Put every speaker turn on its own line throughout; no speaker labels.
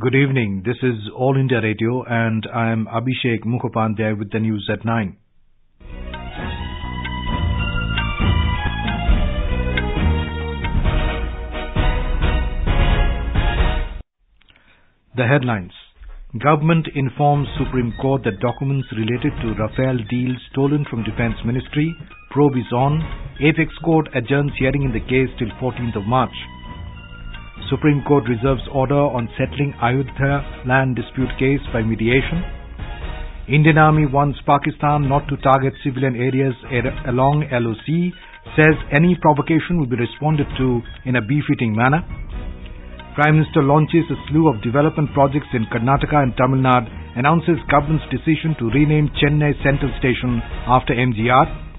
Good evening. This is All India Radio and I am Abhishek Mukhopadhyay with the news at 9. The headlines. Government informs Supreme Court that documents related to Rafale deal stolen from Defence Ministry. Probe is on. Apex Court adjourns hearing in the case till 14th of March. Supreme Court reserves order on settling Ayodhya land dispute case by mediation. Indian Army warns Pakistan not to target civilian areas along LoC, says any provocation will be responded to in a befitting manner. Prime Minister launches a slew of development projects in Karnataka and Tamil Nadu, announces government's decision to rename Chennai Central Station after MGR.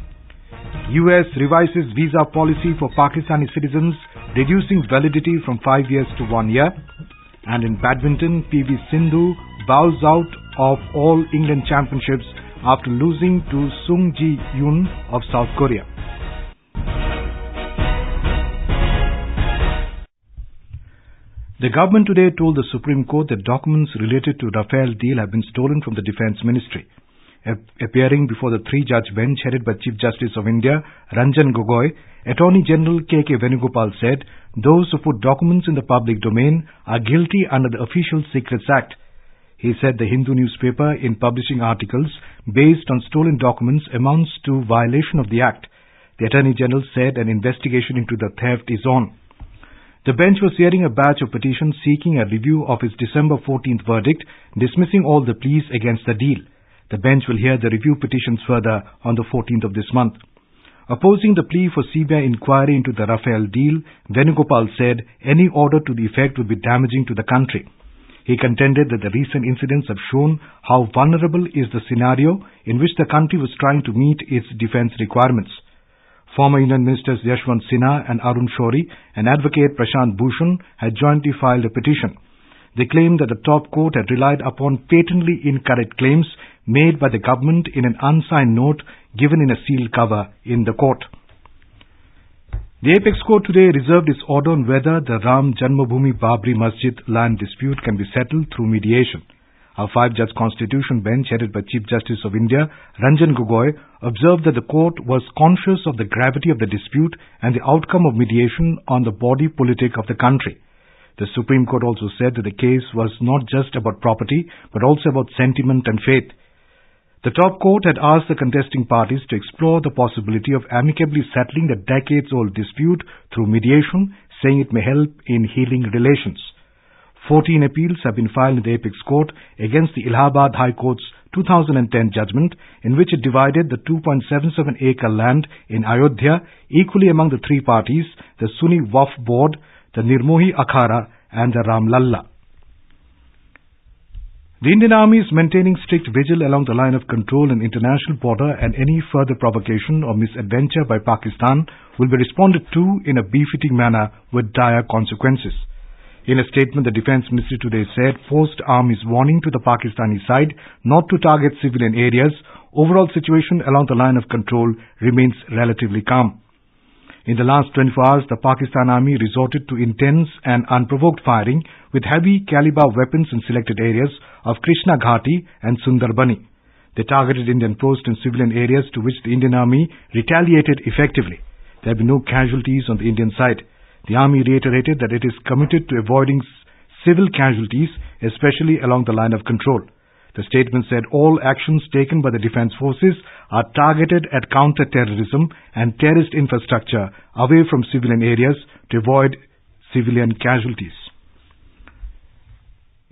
US revises visa policy for Pakistani citizens, reducing validity from 5 years to 1 year. And in badminton, Sindhu bows out of all England championships after losing to Hyun of South Korea. The government today told the Supreme Court that documents related to Rafale deal have been stolen from the Defence Ministry. Appearing before the three-judge bench headed by Chief Justice of India, Ranjan Gogoi, Attorney General K.K. Venugopal said, those who put documents in the public domain are guilty under the Official Secrets Act. He said the Hindu newspaper, in publishing articles based on stolen documents, amounts to violation of the Act. The Attorney General said an investigation into the theft is on. The bench was hearing a batch of petitions seeking a review of its December 14th verdict, dismissing all the pleas against the deal. The bench will hear the review petitions further on the 14th of this month. Opposing the plea for CBI inquiry into the Rafale deal, Venugopal said any order to the effect would be damaging to the country. He contended that the recent incidents have shown how vulnerable is the scenario in which the country was trying to meet its defence requirements. Former Union Ministers Yashwant Sinha and Arun Shourie and Advocate Prashant Bhushan had jointly filed a petition. They claimed that the top court had relied upon patently incorrect claims made by the government in an unsigned note given in a sealed cover in the court. The Apex Court today reserved its order on whether the Ram Janmabhoomi Babri Masjid land dispute can be settled through mediation. A five-judge constitution bench headed by Chief Justice of India, Ranjan Gogoi, observed that the court was conscious of the gravity of the dispute and the outcome of mediation on the body politic of the country. The Supreme Court also said that the case was not just about property, but also about sentiment and faith. The top court had asked the contesting parties to explore the possibility of amicably settling the decades-old dispute through mediation, saying it may help in healing relations. 14 appeals have been filed in the Apex Court against the Allahabad High Court's 2010 judgment, in which it divided the 2.77-acre land in Ayodhya equally among the three parties, the Sunni Waqf Board, the Nirmohi Akhara and the Ram Lalla. The Indian Army is maintaining strict vigil along the line of control and international border, and any further provocation or misadventure by Pakistan will be responded to in a befitting manner with dire consequences. In a statement, the Defence Ministry today said forced arm is warning to the Pakistani side not to target civilian areas. Overall situation along the line of control remains relatively calm. In the last 24 hours, the Pakistan Army resorted to intense and unprovoked firing with heavy caliber weapons in selected areas of Krishna Ghati and Sundarbani. They targeted Indian posts and civilian areas, to which the Indian Army retaliated effectively. There have been no casualties on the Indian side. The Army reiterated that it is committed to avoiding civil casualties, especially along the line of control. The statement said all actions taken by the defence forces are targeted at counter-terrorism and terrorist infrastructure away from civilian areas to avoid civilian casualties.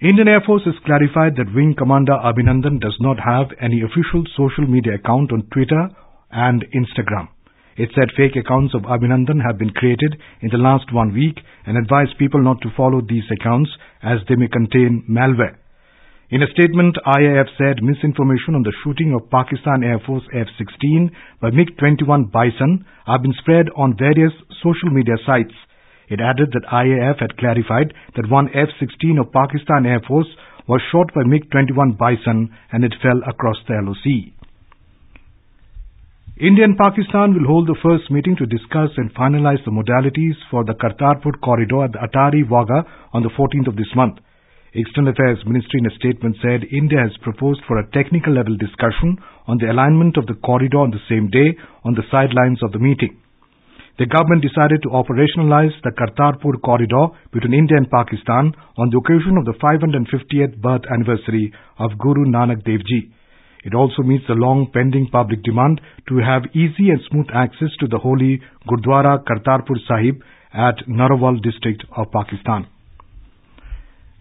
Indian Air Force has clarified that Wing Commander Abhinandan does not have any official social media account on Twitter and Instagram. It said fake accounts of Abhinandan have been created in the last 1 week and advised people not to follow these accounts as they may contain malware. In a statement, IAF said misinformation on the shooting of Pakistan Air Force F-16 by MiG-21 Bison have been spread on various social media sites. It added that IAF had clarified that one F-16 of Pakistan Air Force was shot by MiG-21 Bison and it fell across the LoC. India and Pakistan will hold the first meeting to discuss and finalize the modalities for the Kartarpur corridor at the Atari Wagah on the 14th of this month. External Affairs Ministry in a statement said India has proposed for a technical level discussion on the alignment of the corridor on the same day on the sidelines of the meeting. The government decided to operationalize the Kartarpur corridor between India and Pakistan on the occasion of the 550th birth anniversary of Guru Nanak Dev Ji. It also meets the long pending public demand to have easy and smooth access to the holy Gurdwara Kartarpur Sahib at Narawal district of Pakistan.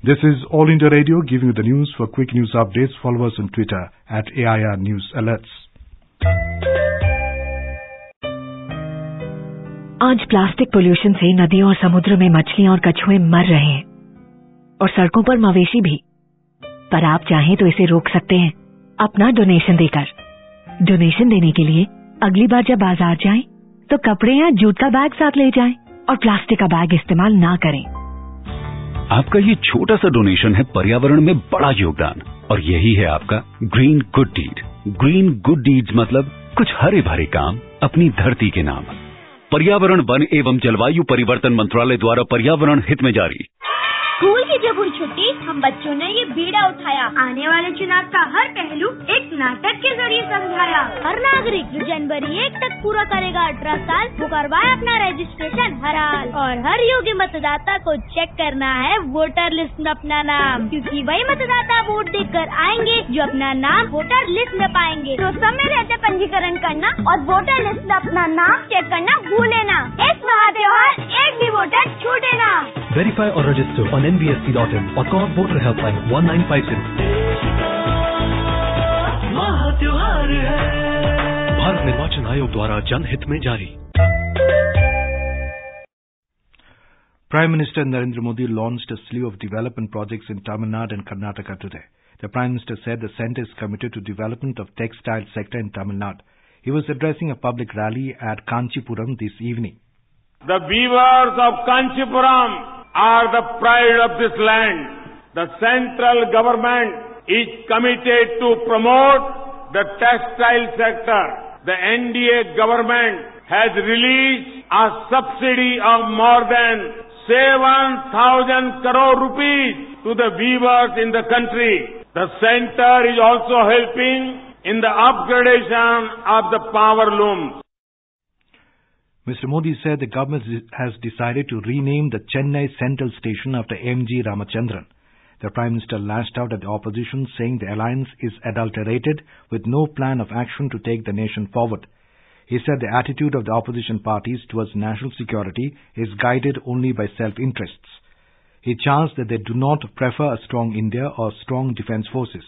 This is All India Radio giving you the news. For quick news updates, follow us on Twitter at AIR News Alerts.
आज plastic pollution से नदियों और समुद्र में मछलियां और कछुए मर रहे हैं और सड़कों पर मवेशी भी। पर आप चाहें तो इसे रोक सकते हैं अपना डोनेशन देकर। डोनेशन देने के लिए अगली बार जब बाजार जाएं तो कपड़े या जूट का बैग साथ ले जाएं और प्लास्टिक का बैग इस्तेमाल ना करें।
आपका ये छोटा सा डोनेशन है पर्यावरण में बड़ा योगदान और यही है आपका green good deed. Green good deeds मतलब कुछ हरे भरे काम अपनी धरती के नाम। पर्यावरण, वन एवं जलवायु परिवर्तन मंत्रालय द्वारा पर्यावरण हित में जारी।
स्कूल की जब हुई छुट्टी हम बच्चों ने ये बीड़ा उठाया। आने वाले चुनाव का हर पहलू एक नाटक के जरिए समझाया। हर नागरिक जो जनवरी 1 तक पूरा करेगा 18 साल वो करवाए अपना रजिस्ट्रेशन हर हाल। और हर योग्य मतदाता को चेक करना है वोटर लिस्ट में अपना नाम, क्योंकि वही मतदाता वोट देकर आएंगे जो अपना नाम वोटर लिस्ट में पाएंगे। तो समय रहते पंजीकरण करना और वोटर लिस्ट में अपना नाम चेक करना भूले ना। इस महात्योहार एक भी वोटर छूटे ना।
Verify or register on nvsc.in or call Voter Helpline 1950. Bharat निर्वाचन आयोग द्वारा जनहित में जारी।
Prime Minister Narendra Modi launched a slew of development projects in Tamil Nadu and Karnataka today. The Prime Minister said the centre is committed to development of textile sector in Tamil Nadu. He was addressing a public rally at Kanchipuram this evening.
The weavers of Kanchipuram are the pride of this land. The central government is committed to promote the textile sector. The NDA government has released a subsidy of more than 7,000 crore rupees to the weavers in the country. The center is also helping in the upgradation of the power looms.
Mr. Modi said the government has decided to rename the Chennai Central Station after M.G. Ramachandran. The Prime Minister lashed out at the opposition, saying the alliance is adulterated with no plan of action to take the nation forward. He said the attitude of the opposition parties towards national security is guided only by self-interests. He charged that they do not prefer a strong India or strong defence forces.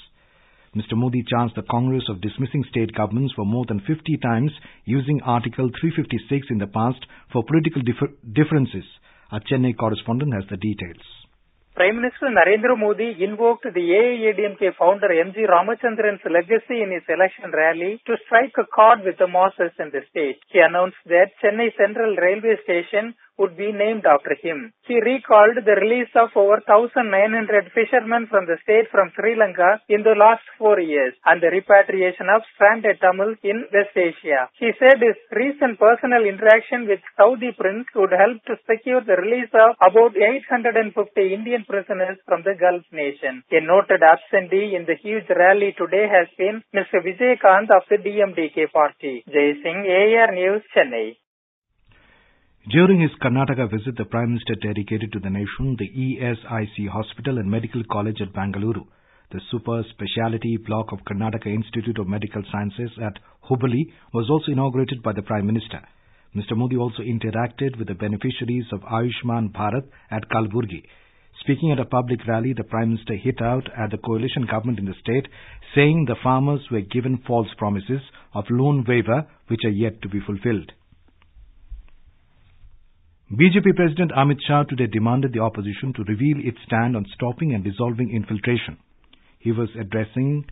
Mr. Modi charged the Congress of dismissing state governments for more than 50 times using Article 356 in the past for political differences. Our Chennai correspondent has the details.
Prime Minister Narendra Modi invoked the AIADMK founder M.G. Ramachandran's legacy in his election rally to strike a chord with the masses in the state. He announced that Chennai Central Railway Station would be named after him. He recalled the release of over 1,900 fishermen from the state from Sri Lanka in the last 4 years and the repatriation of stranded Tamils in West Asia. He said his recent personal interaction with Saudi Prince would help to secure the release of about 850 Indian prisoners from the Gulf nation. A noted absentee in the huge rally today has been Mr. Vijaykanth of the DMDK party. Jai Singh, AIR News, Chennai.
During his Karnataka visit, the Prime Minister dedicated to the nation the ESIC Hospital and Medical College at Bangalore. The super speciality block of Karnataka Institute of Medical Sciences at Hubballi was also inaugurated by the Prime Minister. Mr. Modi also interacted with the beneficiaries of Ayushman Bharat at Kalburgi. Speaking at a public rally, the Prime Minister hit out at the coalition government in the state, saying the farmers were given false promises of loan waiver which are yet to be fulfilled. BJP President Amit Shah today demanded the opposition to reveal its stand on stopping and dissolving infiltration. He was addressing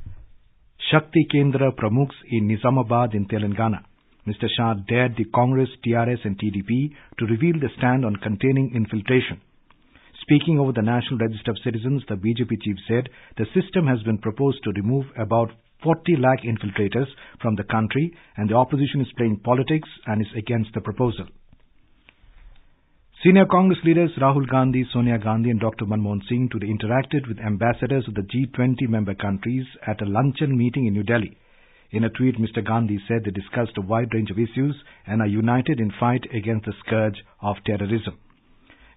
Shakti Kendra Pramukhs in Nizamabad in Telangana. Mr. Shah dared the Congress, TRS and TDP to reveal the stand on containing infiltration. Speaking over the National Register of Citizens, the BJP chief said the system has been proposed to remove about 40 lakh infiltrators from the country and the opposition is playing politics and is against the proposal. Senior Congress leaders Rahul Gandhi, Sonia Gandhi and Dr. Manmohan Singh today interacted with ambassadors of the G20 member countries at a luncheon meeting in New Delhi. In a tweet, Mr. Gandhi said they discussed a wide range of issues and are united in fight against the scourge of terrorism.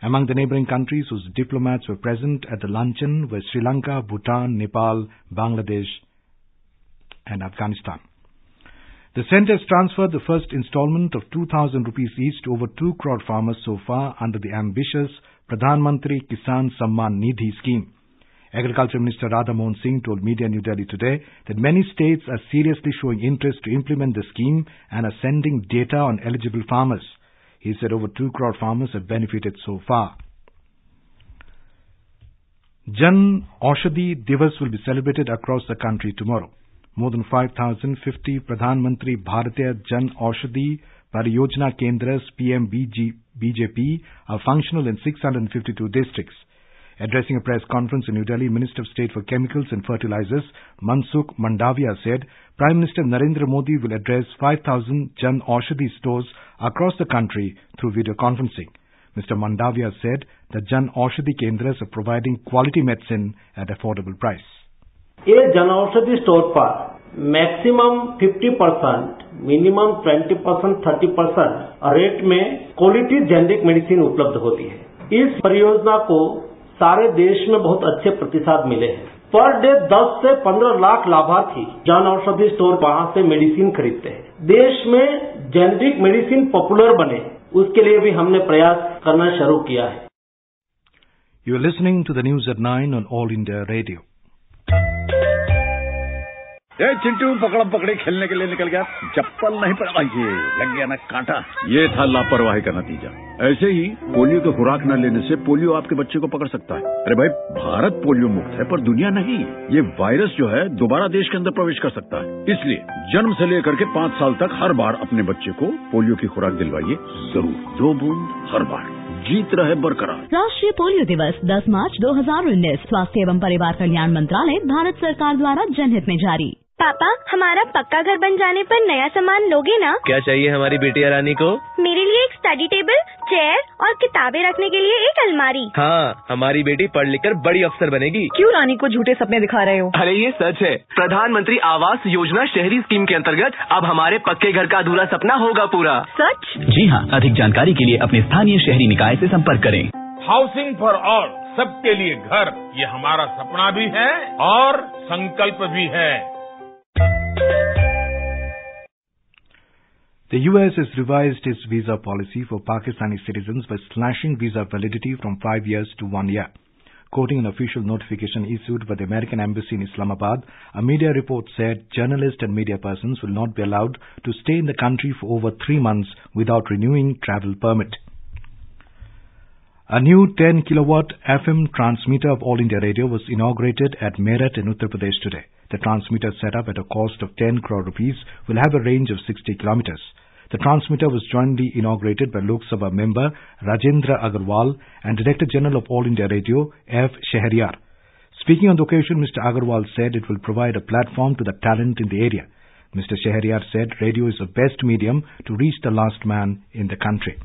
Among the neighboring countries whose diplomats were present at the luncheon were Sri Lanka, Bhutan, Nepal, Bangladesh and Afghanistan. The centre has transferred the first installment of 2,000 rupees each to over 2 crore farmers so far under the ambitious Pradhan Mantri Kisan Samman Nidhi scheme. Agriculture Minister Radha Mohan Singh told media in New Delhi today that many states are seriously showing interest to implement the scheme and are sending data on eligible farmers. He said over 2 crore farmers have benefited so far. Jan Aushadhi Divas will be celebrated across the country tomorrow. More than 5,050 Pradhan Mantri Bharatiya Jan Aushadhi Pariyojana Kendras PMBJP are functional in 652 districts. Addressing a press conference in New Delhi, Minister of State for Chemicals and Fertilizers Mansukh Mandavia said Prime Minister Narendra Modi will address 5,000 Jan Aushadhi stores across the country through video conferencing. Mr. Mandavia said the Jan Aushadhi Kendras are providing quality medicine at affordable price.
ये Jan Aushadhi store पर maximum 50%, minimum 20%, 30% rate में quality generic medicine उपलब्ध होती है। इस परियोजना को सारे देश में बहुत अच्छे प्रतिसाद मिले हैं। पर डे 10 से 15 लाख लाभार्थी जन औषधि स्टोर वहां से मेडिसिन खरीदते हैं। देश में जेनेरिक मेडिसिन पॉपुलर बने, उसके लिए भी हमने प्रयास करना शुरू किया है।
You are listening to the news at 9 on All India Radio.
Chintu पकड़म पकड़ी खेलने के लिए निकल गया, चप्पल नहीं पड़ा, ये लग गया ना कांटा। ये था लापरवाही का नतीजा। ऐसे ही पोलियो की खुराक न लेने से पोलियो आपके बच्चे को पकड़ सकता है। अरे भाई, भारत पोलियो मुक्त है पर दुनिया नहीं। ये वायरस जो है दोबारा देश के अंदर प्रवेश कर सकता है। इसलिए जन्म से लेकर के 5 साल तक हर बार अपने बच्चे को पोलियो की खुराक दिलवाइए जरूर। 2 बूंद हर बार, जीत रहे बरकरार।
राष्ट्रीय पोलियो दिवस 10 मार्च 2019 स्वास्थ्य एवं परिवार कल्याण मंत्रालय भारत सरकार द्वारा जनहित में जारी।
पापा, हमारा पक्का घर बन जाने पर नया सामान लोगे ना?
क्या चाहिए हमारी बेटी रानी को?
मेरे लिए एक स्टडी टेबल, चेयर और किताबें रखने के लिए एक अलमारी।
हाँ, हमारी बेटी पढ़ लिख कर बड़ी अफसर बनेगी।
क्यों रानी को झूठे सपने दिखा रहे हो?
अरे ये सच है। प्रधानमंत्री आवास योजना शहरी स्कीम के अंतर्गत अब हमारे पक्के घर का अधूरा सपना होगा पूरा।
सच?
जी हाँ, अधिक जानकारी के लिए अपने स्थानीय शहरी निकाय से संपर्क करें।
हाउसिंग फॉर ऑल, सबके लिए घर, ये हमारा सपना भी है और संकल्प भी है।
The US has revised its visa policy for Pakistani citizens by slashing visa validity from 5 years to 1 year. Quoting an official notification issued by the American Embassy in Islamabad, a media report said journalists and media persons will not be allowed to stay in the country for over 3 months without renewing travel permit. A new 10 kilowatt FM transmitter of All India Radio was inaugurated at Meerut in Uttar Pradesh today. The transmitter, set up at a cost of 10 crore rupees, will have a range of 60 kilometers. The transmitter was jointly inaugurated by Lok Sabha member Rajendra Agarwal and Director General of All India Radio F. Shehryar. Speaking on the occasion, Mr. Agarwal said it will provide a platform to the talent in the area. Mr. Shehryar said radio is the best medium to reach the last man in the country.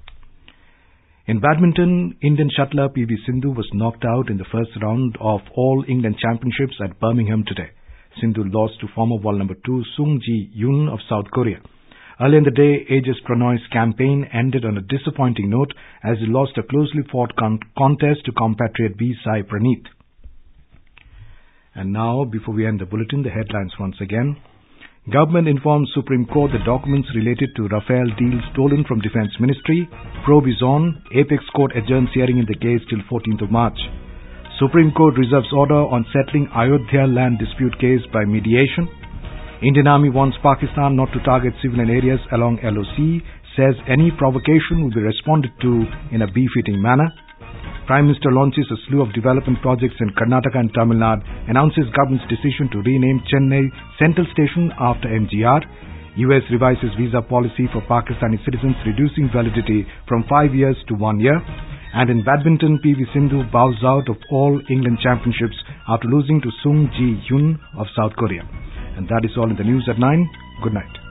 In badminton, Indian shuttler PV Sindhu was knocked out in the first round of All England Championships at Birmingham today. Sindhu lost to former world number 2 Sung Ji-Hyun of South Korea. Earlier in the day, Aegis Pranoy's campaign ended on a disappointing note as he lost a closely fought contest to compatriot B. Sai Praneeth. And now, before we end the bulletin, the headlines once again. Government informs Supreme Court that documents related to Rafale deal stolen from Defence Ministry. Probe is on. Apex Court adjourns hearing in the case till 14th of March. Supreme Court reserves order on settling Ayodhya land dispute case by mediation. Indian Army wants Pakistan not to target civilian areas along LoC, says any provocation will be responded to in a befitting manner. Prime Minister launches a slew of development projects in Karnataka and Tamil Nadu, announces government's decision to rename Chennai Central Station after MGR. US revises visa policy for Pakistani citizens, reducing validity from 5 years to 1 year. And in badminton, PV Sindhu bows out of All England Championships after losing to Sung Ji-Hyun of South Korea. And that is all in the news at 9. Good night.